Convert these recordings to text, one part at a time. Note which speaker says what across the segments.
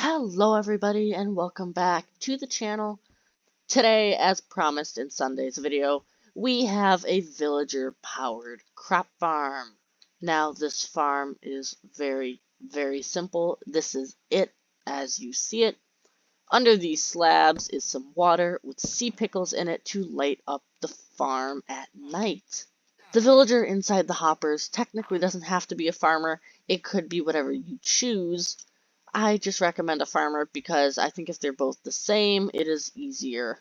Speaker 1: Hello everybody and welcome back to the channel. Today, as promised in Sunday's video, we have a villager powered crop farm. Now this farm is very simple. This is it as you see it. Under these slabs is some water with sea pickles in it to light up the farm at night. The villager inside the hoppers technically doesn't have to be a farmer. It could be whatever you choose. I just recommend a farmer because I think if they're both the same, it is easier.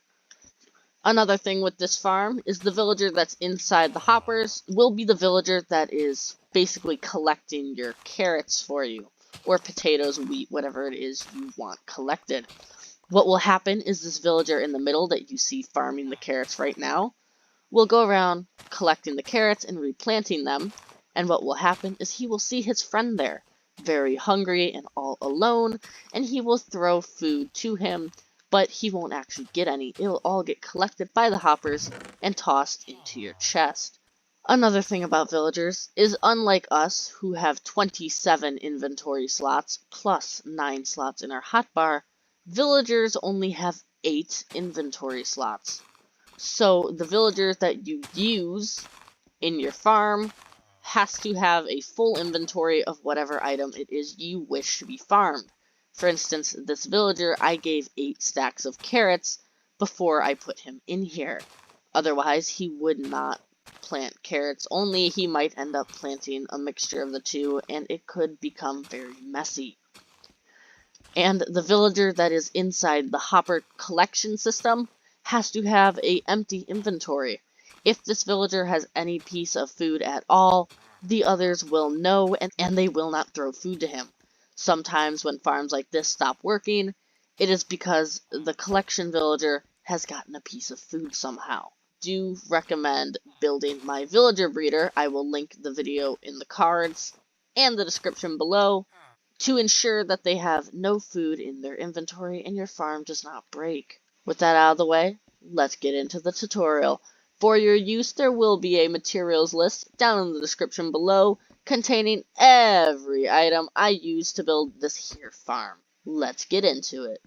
Speaker 1: Another thing with this farm is the villager that's inside the hoppers will be the villager that is basically collecting your carrots for you, or potatoes, wheat, whatever it is you want collected. What will happen is this villager in the middle that you see farming the carrots right now will go around collecting the carrots and replanting them, and what will happen is he will see his friend there, very hungry and all alone, and he will throw food to him, but he won't actually get any. It'll all get collected by the hoppers and tossed into your chest. Another thing about villagers is, unlike us who have 27 inventory slots plus 9 slots in our hotbar, villagers only have 8 inventory slots. So the villager that you use in your farm has to have a full inventory of whatever item it is you wish to be farmed. For instance, this villager, I gave 8 stacks of carrots before I put him in here. Otherwise, he would not plant carrots, only he might end up planting a mixture of the two, and it could become very messy. And the villager that is inside the hopper collection system has to have an empty inventory. If this villager has any piece of food at all, the others will know and they will not throw food to him. Sometimes when farms like this stop working, it is because the collection villager has gotten a piece of food somehow. Do recommend building my villager breeder. I will link the video in the cards and the description below to ensure that they have no food in their inventory and your farm does not break. With that out of the way, let's get into the tutorial. For your use, there will be a materials list down in the description below containing every item I use to build this here farm. Let's get into it.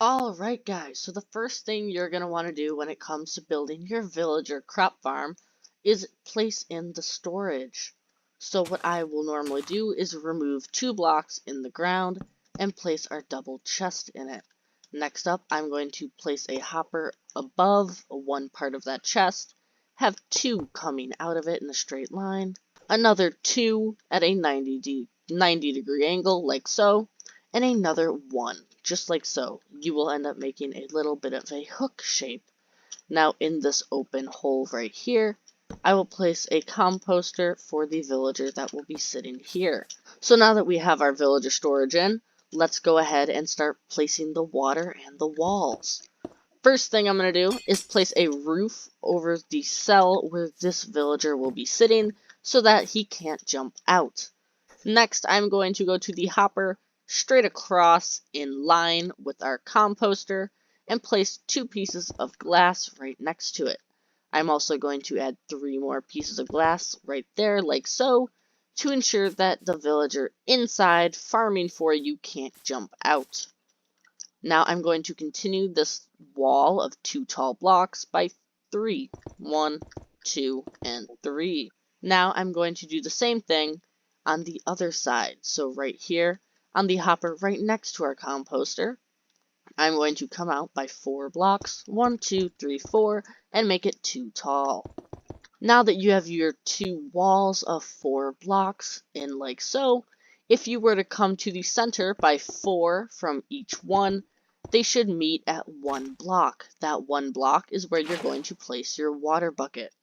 Speaker 1: Alright guys, so the first thing you're going to want to do when it comes to building your villager crop farm is place in the storage. So what I will normally do is remove 2 blocks in the ground and place our double chest in it. Next up, I'm going to place a hopper above one part of that chest, have 2 coming out of it in a straight line, another 2 at a 90 degree angle like so, and another 1 just like so. You will end up making a little bit of a hook shape. Now in this open hole right here, I will place a composter for the villager that will be sitting here. So now that we have our villager storage in, let's go ahead and start placing the water and the walls. First thing I'm going to do is place a roof over the cell where this villager will be sitting so that he can't jump out. Next, I'm going to go to the hopper straight across in line with our composter and place 2 pieces of glass right next to it. I'm also going to add 3 more pieces of glass right there like so to ensure that the villager inside farming for you can't jump out. Now I'm going to continue this wall of 2 tall blocks by 3. 1, 2, and 3. Now I'm going to do the same thing on the other side. So right here on the hopper right next to our composter, I'm going to come out by 4 blocks, 1, 2, 3, 4, and make it 2 tall. Now that you have your 2 walls of 4 blocks in like so, if you were to come to the center by 4 from each one, they should meet at 1 block. That 1 block is where you're going to place your water bucket.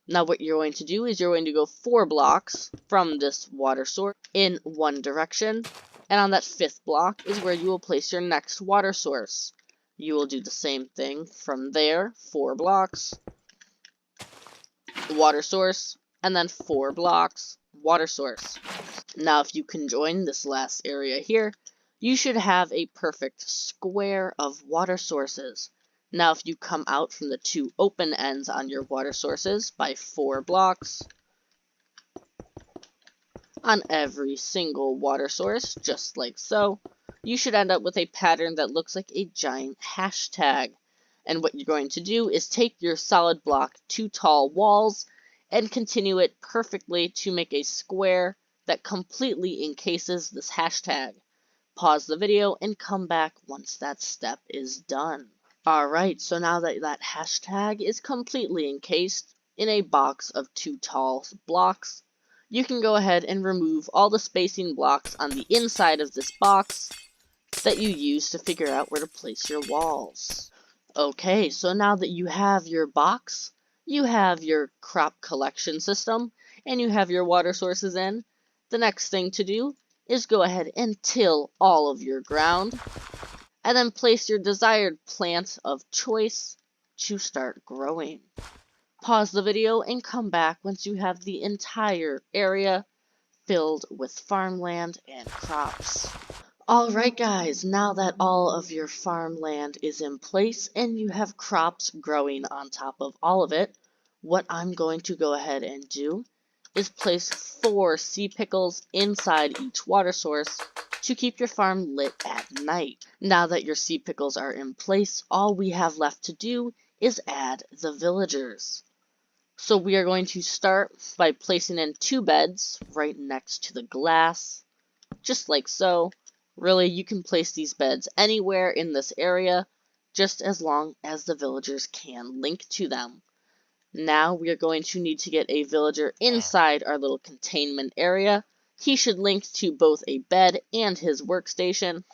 Speaker 1: Now what you're going to do is you're going to go 4 blocks from this water source in one direction, and on that 5th block is where you will place your next water source. You will do the same thing from there, 4 blocks, water source, and then 4 blocks, water source. Now if you conjoin this last area here, you should have a perfect square of water sources. Now if you come out from the 2 open ends on your water sources by 4 blocks, on every single water source, just like so, you should end up with a pattern that looks like a giant hashtag. And what you're going to do is take your solid block 2 tall walls and continue it perfectly to make a square that completely encases this hashtag. Pause the video and come back once that step is done. Alright, so now that that hashtag is completely encased in a box of 2 tall blocks, you can go ahead and remove all the spacing blocks on the inside of this box that you use to figure out where to place your walls. Okay, so now that you have your box, you have your crop collection system, and you have your water sources in, the next thing to do is go ahead and till all of your ground, and then place your desired plant of choice to start growing. Pause the video and come back once you have the entire area filled with farmland and crops. Alright guys, now that all of your farmland is in place and you have crops growing on top of all of it, what I'm going to go ahead and do is place 4 sea pickles inside each water source to keep your farm lit at night. Now that your sea pickles are in place, all we have left to do is add the villagers. So we are going to start by placing in 2 beds right next to the glass, just like so. Really, you can place these beds anywhere in this area, just as long as the villagers can link to them. Now we are going to need to get a villager inside our little containment area. He should link to both a bed and his workstation.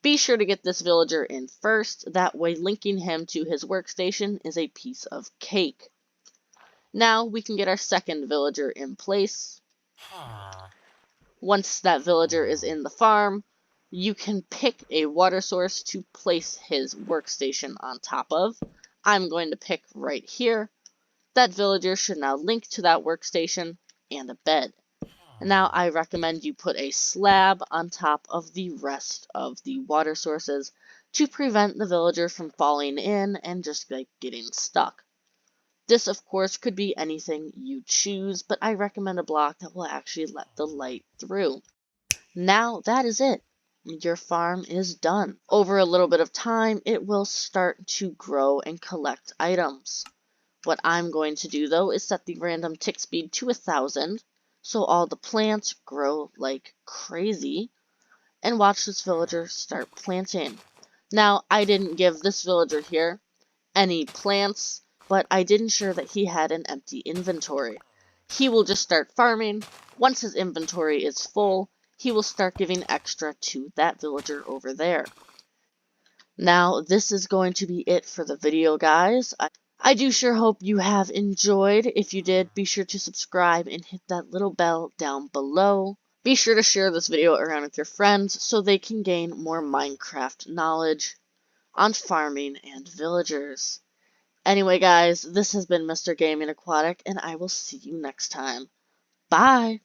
Speaker 1: Be sure to get this villager in first, that way linking him to his workstation is a piece of cake. Now we can get our second villager in place. Once that villager is in the farm, you can pick a water source to place his workstation on top of. I'm going to pick right here. That villager should now link to that workstation and a bed. Now I recommend you put a slab on top of the rest of the water sources to prevent the villager from falling in and just getting stuck. This of course could be anything you choose, but I recommend a block that will actually let the light through. Now that is it. Your farm is done. Over a little bit of time, it will start to grow and collect items. What I'm going to do though is set the random tick speed to 1000, so all the plants grow like crazy, and watch this villager start planting. Now, I didn't give this villager here any plants, but I did ensure that he had an empty inventory. He will just start farming. Once his inventory is full, he will start giving extra to that villager over there. Now, this is going to be it for the video, guys. I do sure hope you have enjoyed. If you did, be sure to subscribe and hit that little bell down below. Be sure to share this video around with your friends so they can gain more Minecraft knowledge on farming and villagers. Anyway, guys, this has been Mr. Gaming Aquatic, and I will see you next time. Bye!